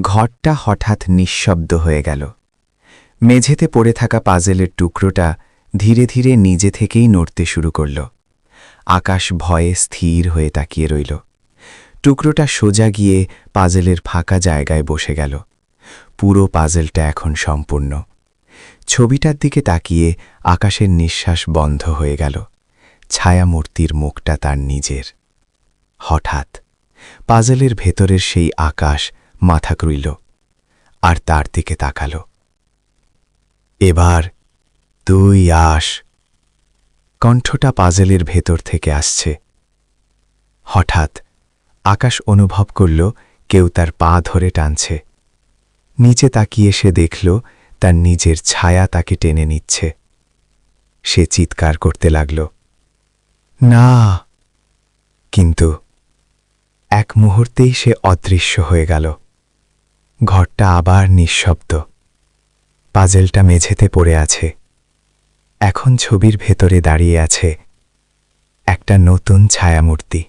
ঘরটা হঠাৎ নিঃশব্দ হয়ে গেল। মেঝেতে পড়ে থাকা পাজেলের টুকরোটা ধীরে ধীরে নিজে থেকেই নড়তে শুরু করল। আকাশ ভয়ে স্থির হয়ে তাকিয়ে রইল। টুকরোটা সোজা গিয়ে পাজেলের ফাঁকা জায়গায় বসে গেল। পুরো পাজেলটা এখন সম্পূর্ণ। ছবিটার দিকে তাকিয়ে আকাশের নিঃশ্বাস বন্ধ হয়ে গেল। ছায়ামূর্তির মুখটা তার নিজের। হঠাৎ পাজেলের ভেতরের সেই আকাশ মাথা ক্রুইল আর তার দিকে তাকাল। এবার তুই আস। কণ্ঠটা পাজেলের ভেতর থেকে আসছে। হঠাৎ আকাশ অনুভব করল কেউ তার পা ধরে টানছে। নিচে তাকিয়ে সে দেখল তার নিজের ছায়া তাকে টেনে নিচ্ছে। সে চিৎকার করতে লাগল, না! কিন্তু এক মুহূর্তেই সে অদৃশ্য হয়ে গেল। ঘরটা আবার নিঃশব্দ। পাজেলটা মেঝেতে পড়ে আছে। এখন ছবির ভেতরে দাঁড়িয়ে আছে একটা নতুন ছায়ামূর্তি।